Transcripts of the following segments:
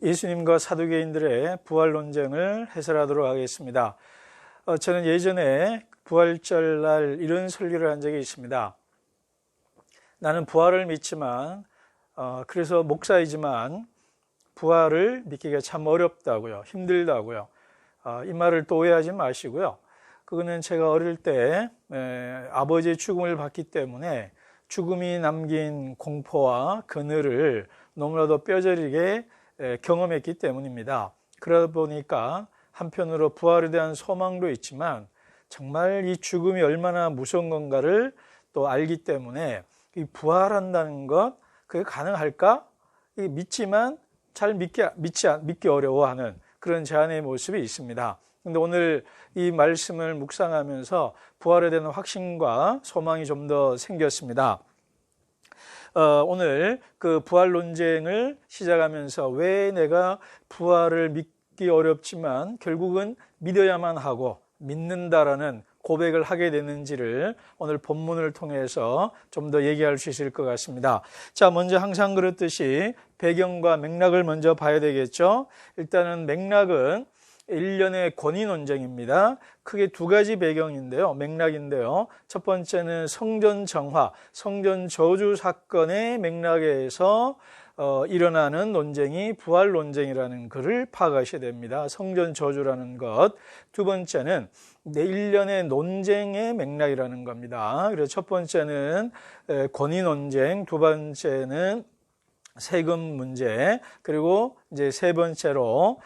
예수님과 사두개인들의 부활 논쟁을 해설하도록 하겠습니다. 저는 예전에 부활절 날 이런 설교를 한 적이 있습니다. 나는 부활을 믿지만 그래서 목사이지만 부활을 믿기가 참 어렵다고요. 힘들다고요. 이 말을 또 오해하지 마시고요. 그거는 제가 어릴 때 아버지의 죽음을 봤기 때문에 죽음이 남긴 공포와 그늘을 너무나도 뼈저리게 경험했기 때문입니다. 그러다 보니까 한편으로 부활에 대한 소망도 있지만 정말 이 죽음이 얼마나 무서운 건가를 또 알기 때문에 이 부활한다는 것 그게 가능할까? 믿지만 잘 믿기 어려워하는 그런 제 안의 모습이 있습니다. 그런데 오늘 이 말씀을 묵상하면서 부활에 대한 확신과 소망이 좀 더 생겼습니다. 오늘 그 부활 논쟁을 시작하면서 왜 내가 부활을 믿기 어렵지만 결국은 믿어야만 하고 믿는다라는 고백을 하게 되는지를 오늘 본문을 통해서 좀 더 얘기할 수 있을 것 같습니다. 자, 먼저 항상 그렇듯이 배경과 맥락을 먼저 봐야 되겠죠. 일단은 맥락은 일련의 권위 논쟁입니다. 크게 두 가지 배경인데요. 맥락인데요. 첫 번째는 성전 정화, 성전 저주 사건의 맥락에서 일어나는 논쟁이 부활 논쟁이라는 것을 파악하셔야 됩니다. 성전 저주라는 것. 두 번째는 일련의 논쟁의 맥락이라는 겁니다. 그래서 첫 번째는 권위 논쟁, 두 번째는 세금 문제, 그리고 이제 세 번째로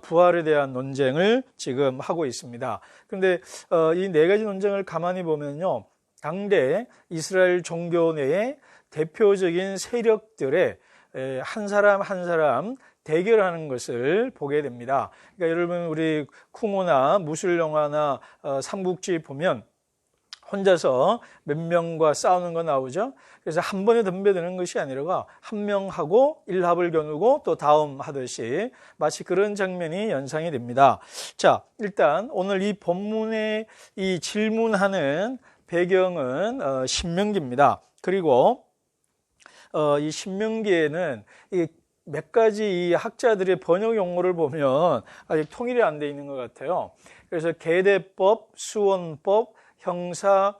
부활에 대한 논쟁을 지금 하고 있습니다. 그런데 이 네 가지 논쟁을 가만히 보면요, 당대 이스라엘 종교 내의 대표적인 세력들의 한 사람 한 사람 대결하는 것을 보게 됩니다. 그러니까 여러분 우리 쿵호나 무술 영화나 삼국지 보면 혼자서 몇 명과 싸우는 거 나오죠. 그래서 한 번에 덤벼드는 것이 아니라 한 명하고 일합을 겨누고 또 다음 하듯이 마치 그런 장면이 연상이 됩니다. 자, 일단 오늘 이 본문의 이 질문하는 배경은 신명기입니다. 그리고 이 신명기에는 몇 가지 이 학자들의 번역 용어를 보면 아직 통일이 안 돼 있는 것 같아요. 그래서 계대법, 수원법, 형사,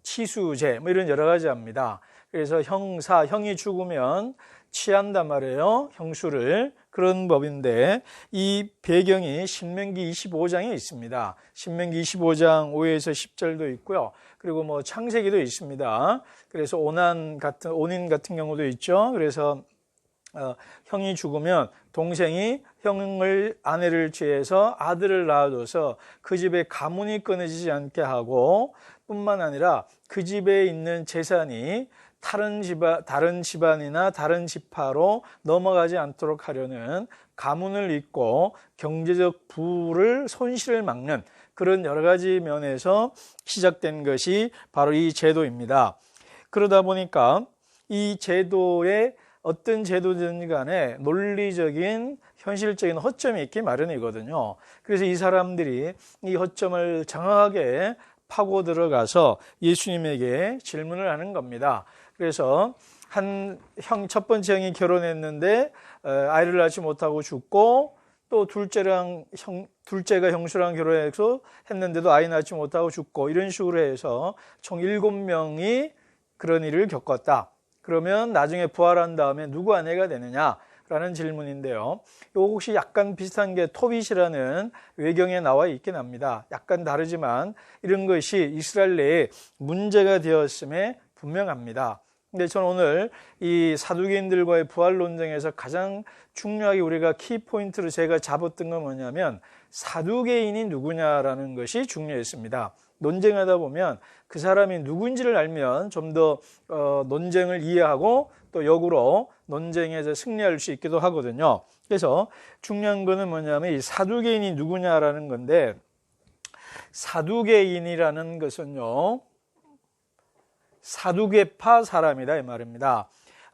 치수제 뭐 이런 여러 가지 합니다. 그래서 형이 죽으면 취한단 말이에요. 형수를. 그런 법인데 이 배경이 신명기 25장에 있습니다. 신명기 25장 5에서 10절도 있고요. 그리고 뭐 창세기도 있습니다. 그래서 온인 같은 경우도 있죠. 그래서 형이 죽으면 동생이 아내를 취해서 아들을 낳아줘서 그 집에 가문이 끊어지지 않게 하고 뿐만 아니라 그 집에 있는 재산이 다른 집안이나 다른 지파로 넘어가지 않도록 하려는 가문을 잇고 경제적 손실을 막는 그런 여러 가지 면에서 시작된 것이 바로 이 제도입니다. 그러다 보니까 이 제도에 어떤 제도든지 간에 논리적인 현실적인 허점이 있기 마련이거든요. 그래서 이 사람들이 이 허점을 정확하게 파고 들어가서 예수님에게 질문을 하는 겁니다. 그래서 첫 번째 형이 결혼했는데 아이를 낳지 못하고 죽고 또 둘째가 형수랑 결혼해서 했는데도 아이 낳지 못하고 죽고 이런 식으로 해서 총 7명이 그런 일을 겪었다. 그러면 나중에 부활한 다음에 누구 아내가 되느냐라는 질문인데요. 이거 혹시 약간 비슷한 게 토빗이라는 외경에 나와 있긴 합니다. 약간 다르지만 이런 것이 이스라엘 내에 문제가 되었음에 분명합니다. 근데 저는 오늘 이 사두개인들과의 부활 논쟁에서 가장 중요하게 우리가 키포인트로 제가 잡았던 건 뭐냐면 사두개인이 누구냐라는 것이 중요했습니다. 논쟁하다 보면 그 사람이 누군지를 알면 좀 더 논쟁을 이해하고 또 역으로 논쟁에서 승리할 수 있기도 하거든요. 그래서 중요한 거는 뭐냐면 이 사두개인이 누구냐라는 건데, 사두개인이라는 것은요, 사두개파 사람이다 이 말입니다.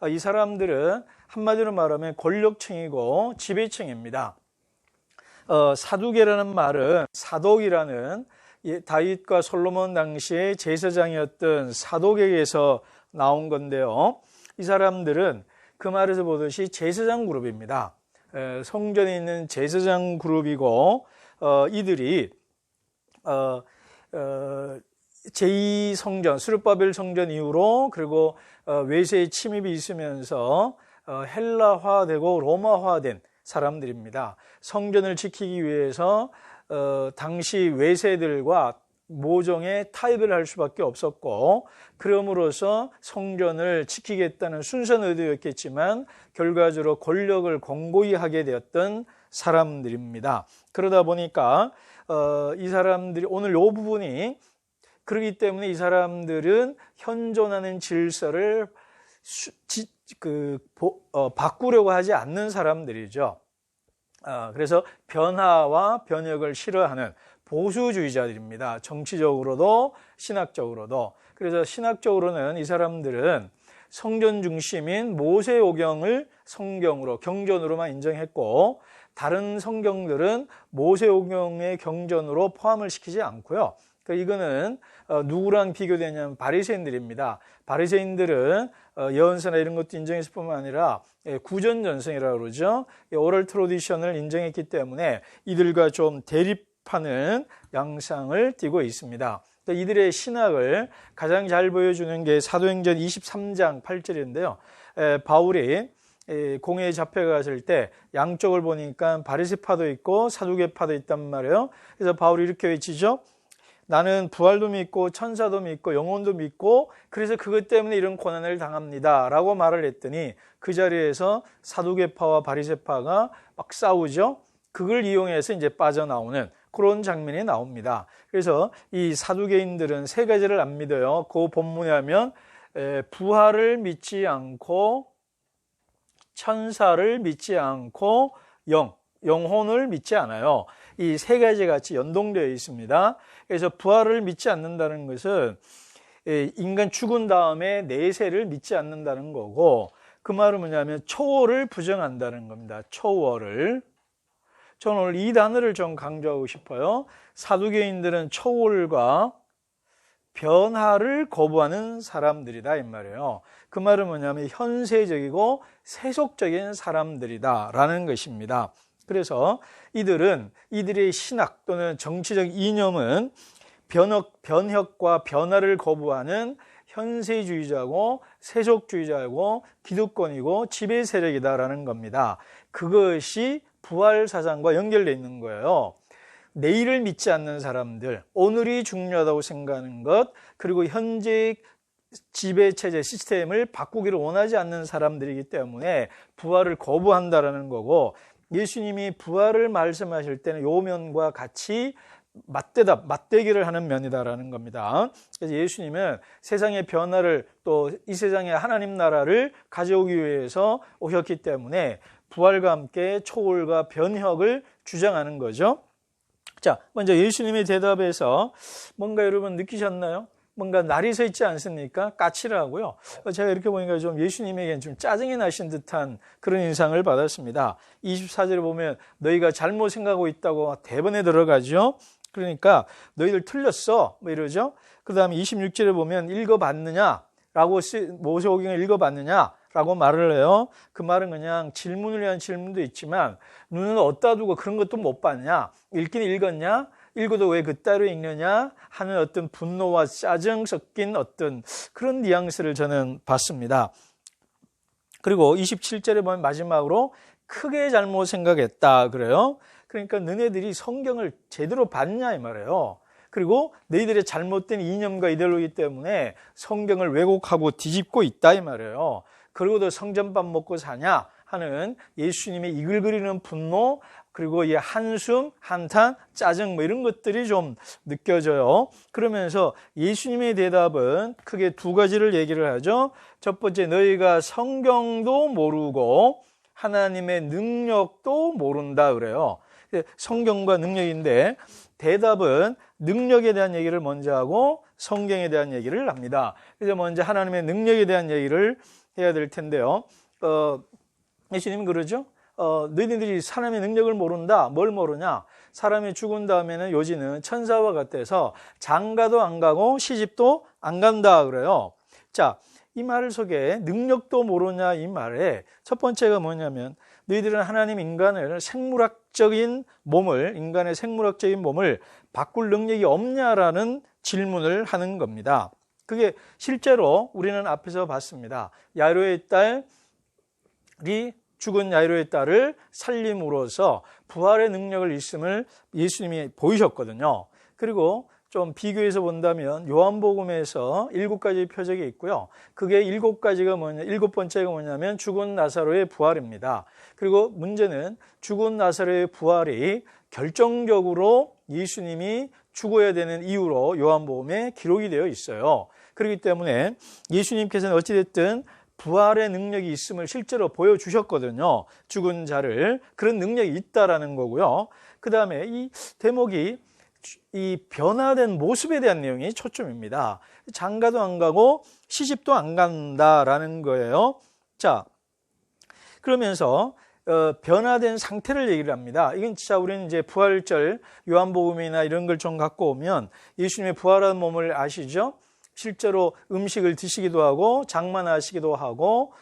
이 사람들은 한마디로 말하면 권력층이고 지배층입니다. 사두개라는 말은 사독이라는 다윗과 솔로몬 당시에 제사장이었던 사독에게서 나온 건데요. 이 사람들은 그 말에서 보듯이 제사장 그룹입니다. 성전에 있는 제사장 그룹이고 이들이 제2성전, 스룹바벨 성전 이후로 그리고 외세의 침입이 있으면서 헬라화되고 로마화된 사람들입니다. 성전을 지키기 위해서 당시 외세들과 모종의 타협을 할 수밖에 없었고, 그럼으로써 성전을 지키겠다는 순수한 의도였겠지만 결과적으로 권력을 공고히 하게 되었던 사람들입니다. 그러다 보니까 이 사람들이 오늘 이 부분이 그렇기 때문에 이 사람들은 현존하는 질서를 바꾸려고 하지 않는 사람들이죠. 그래서 변화와 변혁을 싫어하는 보수주의자들입니다. 정치적으로도 신학적으로도. 그래서 신학적으로는 이 사람들은 성전 중심인 모세오경을 성경으로, 경전으로만 인정했고, 다른 성경들은 모세오경의 경전으로 포함을 시키지 않고요. 이거는 누구랑 비교되냐면 바리새인들입니다. 바리새인들은 예언서나 이런 것도 인정했을 뿐만 아니라 구전전승이라고 그러죠. 오럴 트로디션을 인정했기 때문에 이들과 좀 대립하는 양상을 띠고 있습니다. 이들의 신학을 가장 잘 보여주는 게 사도행전 23장 8절인데요. 바울이 공회에 잡혀갔을 때 양쪽을 보니까 바리새파도 있고 사두개파도 있단 말이에요. 그래서 바울이 이렇게 외치죠. 나는 부활도 믿고 천사도 믿고 영혼도 믿고 그래서 그것 때문에 이런 고난을 당합니다 라고 말을 했더니 그 자리에서 사두개파와 바리새파가 막 싸우죠. 그걸 이용해서 이제 빠져나오는 그런 장면이 나옵니다. 그래서 이 사두개인들은 세 가지를 안 믿어요. 그 본문에 하면 부활을 믿지 않고 천사를 믿지 않고 영혼을 믿지 않아요. 이 세 가지 같이 연동되어 있습니다. 그래서 부활을 믿지 않는다는 것은 인간 죽은 다음에 내세를 믿지 않는다는 거고, 그 말은 뭐냐면 초월을 부정한다는 겁니다. 초월을. 저는 오늘 이 단어를 좀 강조하고 싶어요. 사두개인들은 초월과 변화를 거부하는 사람들이다 이 말이에요. 그 말은 뭐냐면 현세적이고 세속적인 사람들이다라는 것입니다. 그래서 이들의 신학 또는 정치적 이념은 변혁과 변화를 거부하는 현세주의자고 세속주의자고 기득권이고 지배 세력이다라는 겁니다. 그것이 부활 사상과 연결되어 있는 거예요. 내일을 믿지 않는 사람들, 오늘이 중요하다고 생각하는 것, 그리고 현재 지배체제 시스템을 바꾸기를 원하지 않는 사람들이기 때문에 부활을 거부한다라는 거고, 예수님이 부활을 말씀하실 때는 요 면과 같이 맞대기를 하는 면이다라는 겁니다. 그래서 예수님은 세상의 변화를 또 이 세상의 하나님 나라를 가져오기 위해서 오셨기 때문에 부활과 함께 초월과 변혁을 주장하는 거죠. 자, 먼저 예수님의 대답에서 뭔가 여러분 느끼셨나요? 뭔가 날이 서 있지 않습니까? 까칠하고요. 제가 이렇게 보니까 좀 예수님에게는 좀 짜증이 나신 듯한 그런 인상을 받았습니다. 24절에 보면 너희가 잘못 생각하고 있다고 대번에 들어가죠. 그러니까 너희들 틀렸어 뭐 이러죠. 그 다음에 26절에 보면 읽어봤느냐라고 모세오경을 읽어봤느냐라고 말을 해요. 그 말은 그냥 질문을 위한 질문도 있지만 눈은 어디다 두고 그런 것도 못 봤냐? 읽긴 읽었냐? 읽어도 왜 그따로 읽느냐 하는 어떤 분노와 짜증 섞인 어떤 그런 뉘앙스를 저는 봤습니다. 그리고 27절에 보면 마지막으로 크게 잘못 생각했다 그래요. 그러니까 너네들이 성경을 제대로 봤냐 이 말이에요. 그리고 너희들의 잘못된 이념과 이데올로기 때문에 성경을 왜곡하고 뒤집고 있다 이 말이에요. 그리고도 성전밥 먹고 사냐 하는 예수님의 이글거리는 분노, 그리고 이 한숨, 한탄, 짜증 뭐 이런 것들이 좀 느껴져요. 그러면서 예수님의 대답은 크게 두 가지를 얘기를 하죠. 첫 번째, 너희가 성경도 모르고 하나님의 능력도 모른다 그래요. 성경과 능력인데 대답은 능력에 대한 얘기를 먼저 하고 성경에 대한 얘기를 합니다. 그래서 먼저 하나님의 능력에 대한 얘기를 해야 될 텐데요. 예수님은 그러죠. 너희들이 사람의 능력을 모른다. 뭘 모르냐? 사람이 죽은 다음에는 요지는 천사와 같아서 장가도 안 가고 시집도 안 간다 그래요. 자, 이 말 속에 능력도 모르냐 이 말에 첫 번째가 뭐냐면 너희들은 하나님 인간의 생물학적인 몸을 바꿀 능력이 없냐라는 질문을 하는 겁니다. 그게 실제로 우리는 앞에서 봤습니다. 야이로의 딸이 죽은 야이로의 딸을 살림으로써 부활의 능력을 있음을 예수님이 보이셨거든요. 그리고 좀 비교해서 본다면 요한복음에서 7가지 표적이 있고요. 그게 7번째가 뭐냐면 죽은 나사로의 부활입니다. 그리고 문제는 죽은 나사로의 부활이 결정적으로 예수님이 죽어야 되는 이유로 요한복음에 기록이 되어 있어요. 그렇기 때문에 예수님께서는 어찌됐든 부활의 능력이 있음을 실제로 보여주셨거든요. 죽은 자를. 그런 능력이 있다라는 거고요. 그 다음에 이 대목이 이 변화된 모습에 대한 내용이 초점입니다. 장가도 안 가고 시집도 안 간다라는 거예요. 자, 그러면서 변화된 상태를 얘기를 합니다. 이건 진짜 우리는 이제 부활절 요한복음이나 이런 걸 좀 갖고 오면 예수님의 부활한 몸을 아시죠? 실제로 음식을 드시기도 하고 장만하시기도 하고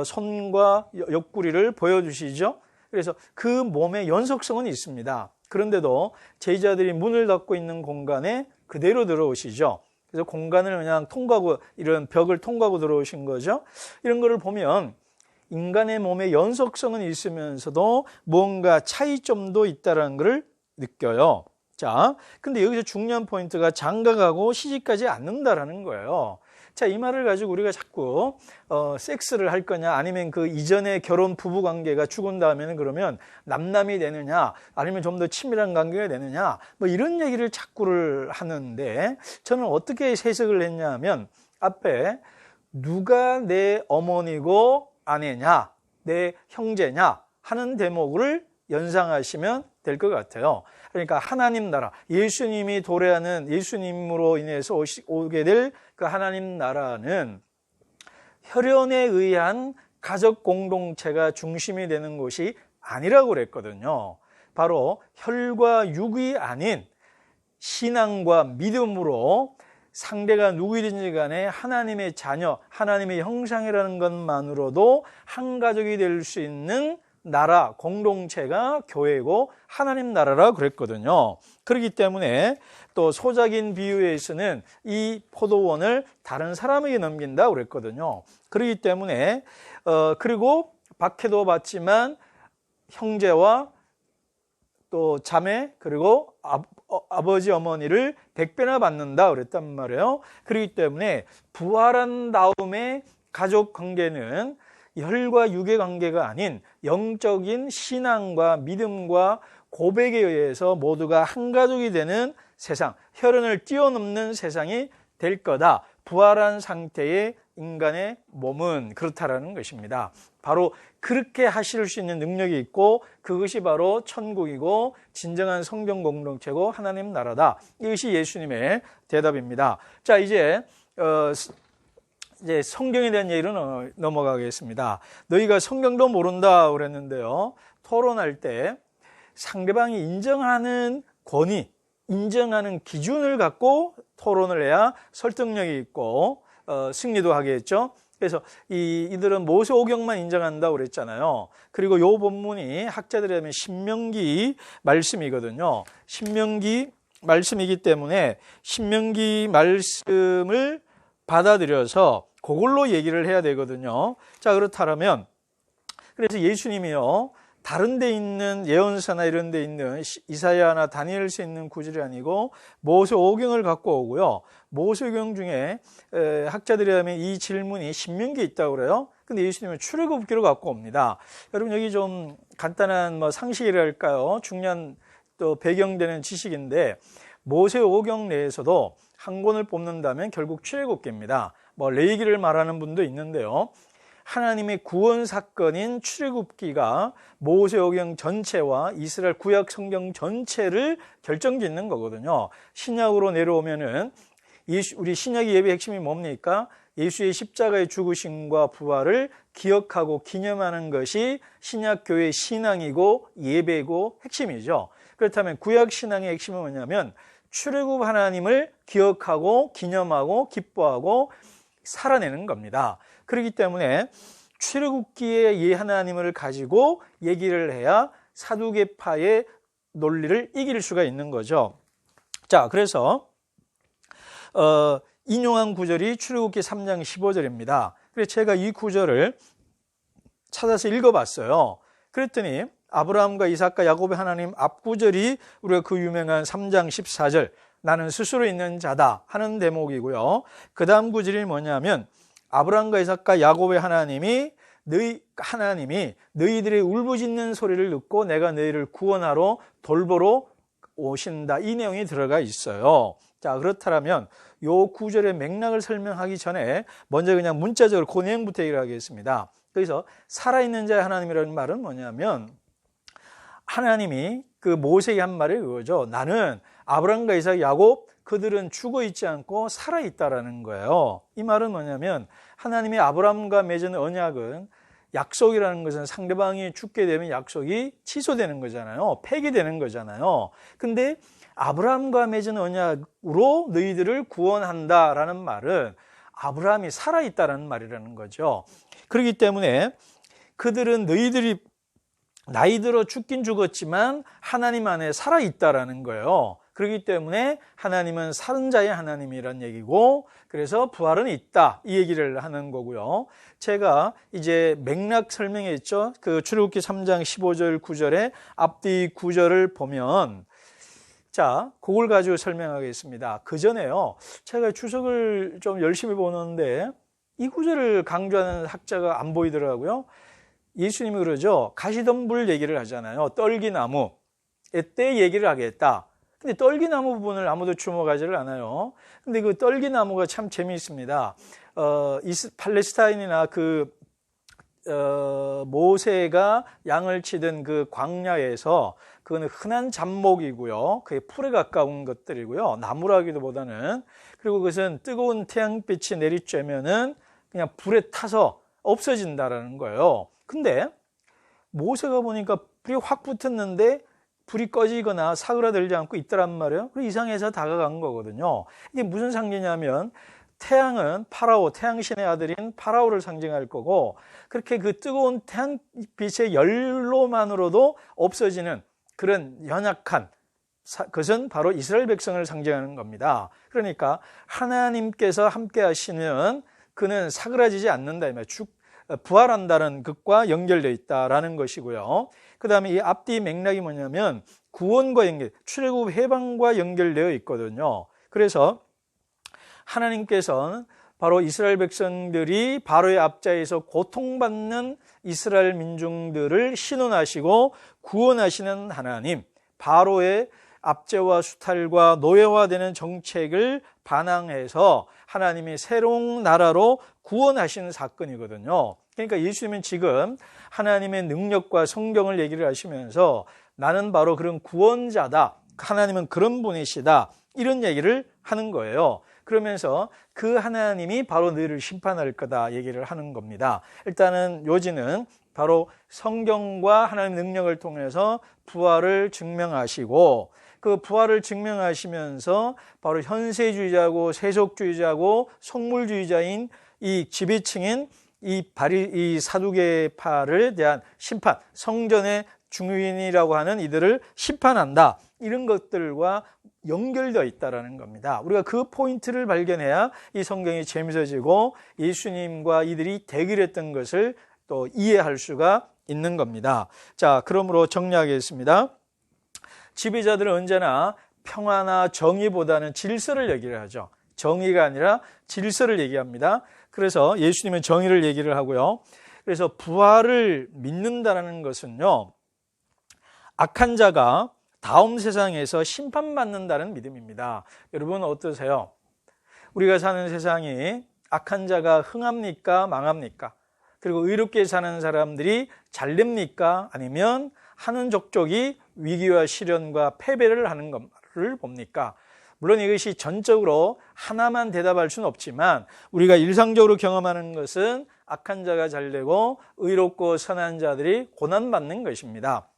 손과 옆구리를 보여주시죠. 그래서 그 몸의 연속성은 있습니다. 그런데도 제자들이 문을 닫고 있는 공간에 그대로 들어오시죠. 그래서 공간을 그냥 통과하고 이런 벽을 통과하고 들어오신 거죠. 이런 거를 보면 인간의 몸의 연속성은 있으면서도 뭔가 차이점도 있다는 것을 느껴요. 자, 근데 여기서 중요한 포인트가 장가가고 시집가지 않는다라는 거예요. 자, 이 말을 가지고 우리가 자꾸 섹스를 할 거냐 아니면 그 이전의 결혼 부부 관계가 죽은 다음에는 그러면 남남이 되느냐 아니면 좀 더 친밀한 관계가 되느냐 뭐 이런 얘기를 자꾸를 하는데 저는 어떻게 해석을 했냐면 앞에 누가 내 어머니고 아내냐 내 형제냐 하는 대목을 연상하시면 될 것 같아요. 그러니까 하나님 나라, 예수님이 도래하는 예수님으로 인해서 오게 될 그 하나님 나라는 혈연에 의한 가족 공동체가 중심이 되는 것이 아니라고 그랬거든요. 바로 혈과 육이 아닌 신앙과 믿음으로 상대가 누구든지 간에 하나님의 자녀, 하나님의 형상이라는 것만으로도 한 가족이 될 수 있는 나라, 공동체가 교회고 하나님 나라라 그랬거든요. 그렇기 때문에 또 소작인 비유에서는 이 포도원을 다른 사람에게 넘긴다 그랬거든요. 그렇기 때문에 그리고 박해도 받지만 형제와 또 자매 그리고 아버지 어머니를 100배나 받는다 그랬단 말이에요. 그렇기 때문에 부활한 다음에 가족 관계는 혈과 육의 관계가 아닌 영적인 신앙과 믿음과 고백에 의해서 모두가 한 가족이 되는 세상, 혈연을 뛰어넘는 세상이 될 거다. 부활한 상태의 인간의 몸은 그렇다라는 것입니다. 바로 그렇게 하실 수 있는 능력이 있고 그것이 바로 천국이고 진정한 성경 공동체고 하나님 나라다. 이것이 예수님의 대답입니다. 자, 이제 성경에 대한 얘기로 넘어가겠습니다. 너희가 성경도 모른다 그랬는데요. 토론할 때 상대방이 인정하는 권위, 인정하는 기준을 갖고 토론을 해야 설득력이 있고 승리도 하겠죠. 그래서 이들은 모세오경만 인정한다고 그랬잖아요. 그리고 이 본문이 학자들이 하면 신명기 말씀이거든요. 신명기 말씀이기 때문에 신명기 말씀을 받아들여서 그걸로 얘기를 해야 되거든요. 자, 그렇다면 그래서 예수님이요 다른 데 있는 예언서나 이런 데 있는 이사야나 다니엘서에 있는 구절이 아니고 모세오경을 갖고 오고요. 모세오경 중에 학자들이 하면 이 질문이 신명기에 있다고 그래요. 근데 예수님은 출애굽기로 갖고 옵니다. 여러분 여기 좀 간단한 상식이랄까요? 중요한 또 배경되는 지식인데 모세오경 내에서도 한 권을 뽑는다면 결국 출애굽기입니다. 레위기를 말하는 분도 있는데요. 하나님의 구원 사건인 출애굽기가 모세오경 전체와 이스라엘 구약 성경 전체를 결정짓는 거거든요. 신약으로 내려오면은 우리 신약의 예배의 핵심이 뭡니까? 예수의 십자가의 죽으심과 부활을 기억하고 기념하는 것이 신약 교회의 신앙이고 예배고 핵심이죠. 그렇다면 구약 신앙의 핵심은 뭐냐면 출애굽 하나님을 기억하고 기념하고 기뻐하고 살아내는 겁니다. 그렇기 때문에 출애굽기의 예 하나님을 가지고 얘기를 해야 사두개파의 논리를 이길 수가 있는 거죠. 자, 그래서 인용한 구절이 출애굽기 3장 15절입니다. 그래서 제가 이 구절을 찾아서 읽어봤어요. 그랬더니 아브라함과 이삭과 야곱의 하나님 앞구절이 우리가 그 유명한 3장 14절 나는 스스로 있는 자다 하는 대목이고요. 그 다음 구절이 뭐냐면 아브라함과 이삭과 야곱의 하나님이 너희들의 울부짖는 소리를 듣고 내가 너희를 구원하러 돌보러 오신다. 이 내용이 들어가 있어요. 자, 그렇다면 요 구절의 맥락을 설명하기 전에 먼저 그냥 문자적으로 그 내용부터 얘기를 하겠습니다. 그래서 살아있는 자의 하나님이라는 말은 뭐냐면 하나님이 그 모세에게 한 말이 그거죠. 나는 아브라함과 이삭, 야곱 그들은 죽어 있지 않고 살아 있다라는 거예요. 이 말은 뭐냐면 하나님이 아브라함과 맺은 언약은 약속이라는 것은 상대방이 죽게 되면 약속이 취소되는 거잖아요. 폐기되는 거잖아요. 근데 아브라함과 맺은 언약으로 너희들을 구원한다라는 말은 아브라함이 살아있다라는 말이라는 거죠. 그렇기 때문에 그들은 너희들이 나이 들어 죽긴 죽었지만 하나님 안에 살아있다라는 거예요. 그렇기 때문에 하나님은 사는 자의 하나님이란 얘기고 그래서 부활은 있다 이 얘기를 하는 거고요. 제가 이제 맥락 설명했죠. 그 출애굽기 3장 15절 9절에 앞뒤 구절을 보면 자, 그걸 가지고 설명하겠습니다. 그 전에요. 제가 추석을 좀 열심히 보는데 이 구절을 강조하는 학자가 안 보이더라고요. 예수님이 그러죠. 가시덤불 얘기를 하잖아요. 떨기나무. 때 얘기를 하겠다. 근데 떨기나무 부분을 아무도 주목하지를 않아요. 근데 그 떨기나무가 참 재미있습니다. 팔레스타인이나 모세가 양을 치던 그 광야에서 그거는 흔한 잡목이고요. 그게 풀에 가까운 것들이고요. 나무라기도 보다는. 그리고 그것은 뜨거운 태양빛이 내리쬐면은 그냥 불에 타서 없어진다라는 거예요. 근데 모세가 보니까 불이 확 붙었는데 불이 꺼지거나 사그라들지 않고 있더란 말이에요. 그래서 이상해서 다가간 거거든요. 이게 무슨 상징이냐면 태양은 파라오, 태양신의 아들인 파라오를 상징할 거고 그렇게 그 뜨거운 태양빛의 열로만으로도 없어지는 그런 연약한 그것은 바로 이스라엘 백성을 상징하는 겁니다. 그러니까 하나님께서 함께 하시는 그는 사그라지지 않는다. 부활한다는 것과 연결되어 있다라는 것이고요. 그 다음에 이 앞뒤 맥락이 뭐냐면 구원과 연결, 출애굽 해방과 연결되어 있거든요. 그래서 하나님께서는 바로 이스라엘 백성들이 바로의 앞자에서 고통받는 이스라엘 민중들을 신원하시고 구원하시는 하나님, 바로의 압제와 수탈과 노예화되는 정책을 반항해서 하나님이 새로운 나라로 구원하시는 사건이거든요. 그러니까 예수님은 지금 하나님의 능력과 성경을 얘기를 하시면서 나는 바로 그런 구원자다. 하나님은 그런 분이시다. 이런 얘기를 하는 거예요. 그러면서 그 하나님이 바로 너희를 심판할 거다 얘기를 하는 겁니다. 일단은 요지는 바로 성경과 하나님의 능력을 통해서 부활을 증명하시고 그 부활을 증명하시면서 바로 현세주의자고 세속주의자고 속물주의자인 이 지배층인 이 사두개파를 대한 심판, 성전의 중유인이라고 하는 이들을 심판한다. 이런 것들과 연결되어 있다는 겁니다. 우리가 그 포인트를 발견해야 이 성경이 재미있어지고 예수님과 이들이 대결했던 것을 또 이해할 수가 있는 겁니다. 자, 그러므로 정리하겠습니다. 지배자들은 언제나 평화나 정의보다는 질서를 얘기를 하죠. 정의가 아니라 질서를 얘기합니다. 그래서 예수님은 정의를 얘기를 하고요. 그래서 부활을 믿는다는 것은요, 악한 자가 다음 세상에서 심판받는다는 믿음입니다. 여러분 어떠세요? 우리가 사는 세상이 악한 자가 흥합니까? 망합니까? 그리고 의롭게 사는 사람들이 잘 됩니까? 아니면 하는 족족이 위기와 시련과 패배를 하는 것을 봅니까? 물론 이것이 전적으로 하나만 대답할 수는 없지만 우리가 일상적으로 경험하는 것은 악한 자가 잘 되고 의롭고 선한 자들이 고난받는 것입니다.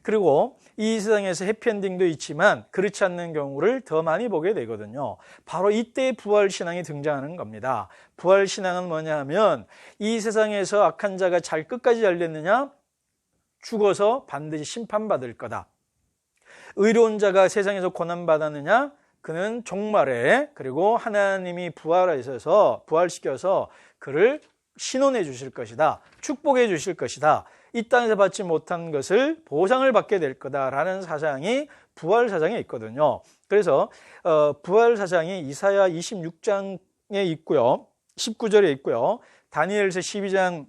그리고 이 세상에서 해피엔딩도 있지만 그렇지 않는 경우를 더 많이 보게 되거든요. 바로 이때 부활신앙이 등장하는 겁니다. 부활신앙은 뭐냐 하면 이 세상에서 악한 자가 끝까지 잘 됐느냐? 죽어서 반드시 심판받을 거다. 의로운 자가 세상에서 고난받았느냐? 그는 종말에, 그리고 하나님이 부활시켜서 그를 신원해 주실 것이다. 축복해 주실 것이다. 이 땅에서 받지 못한 것을 보상을 받게 될 거다라는 사상이 부활 사상에 있거든요. 그래서 부활 사상이 이사야 26장에 있고요. 19절에 있고요. 다니엘서 12장,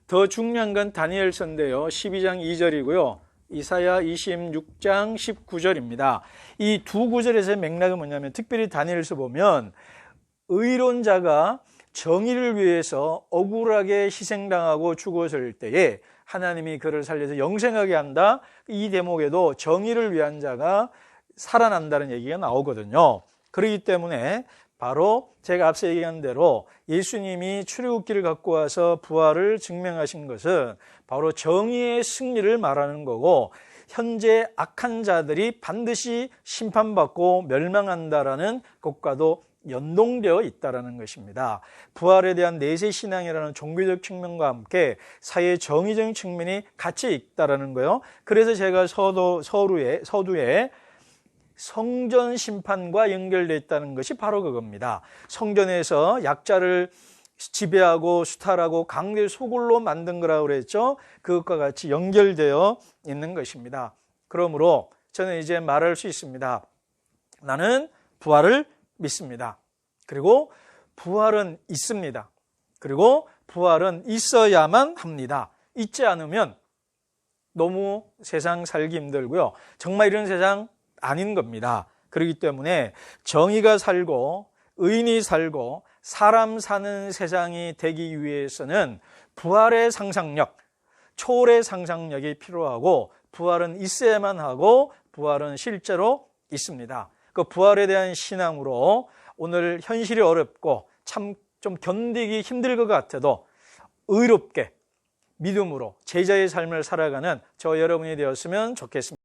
더 중요한 건 다니엘서인데요. 12장 2절이고요. 이사야 26장 19절입니다. 이 두 구절에서의 맥락은 뭐냐면, 특별히 다니엘서 보면 의로운 자가 정의를 위해서 억울하게 희생당하고 죽었을 때에 하나님이 그를 살려서 영생하게 한다. 이 대목에도 정의를 위한 자가 살아난다는 얘기가 나오거든요. 그렇기 때문에 바로 제가 앞서 얘기한 대로 예수님이 출애굽기를 갖고 와서 부활을 증명하신 것은 바로 정의의 승리를 말하는 거고, 현재 악한 자들이 반드시 심판받고 멸망한다라는 것과도 연동되어 있다는 것입니다. 부활에 대한 내세 신앙이라는 종교적 측면과 함께 사회 정의적인 측면이 같이 있다는 거예요. 그래서 제가 서두에 성전 심판과 연결되어 있다는 것이 바로 그겁니다. 성전에서 약자를 지배하고 수탈하고 강제 소굴로 만든 거라고 그랬죠. 그것과 같이 연결되어 있는 것입니다. 그러므로 저는 이제 말할 수 있습니다. 나는 부활을 믿습니다. 그리고 부활은 있습니다. 그리고 부활은 있어야만 합니다. 있지 않으면 너무 세상 살기 힘들고요. 정말 이런 세상 아닌 겁니다. 그렇기 때문에 정의가 살고 의인이 살고 사람 사는 세상이 되기 위해서는 부활의 상상력, 초월의 상상력이 필요하고, 부활은 있어야만 하고 부활은 실제로 있습니다. 그 부활에 대한 신앙으로 오늘 현실이 어렵고 참 좀 견디기 힘들 것 같아도 의롭게 믿음으로 제자의 삶을 살아가는 저 여러분이 되었으면 좋겠습니다.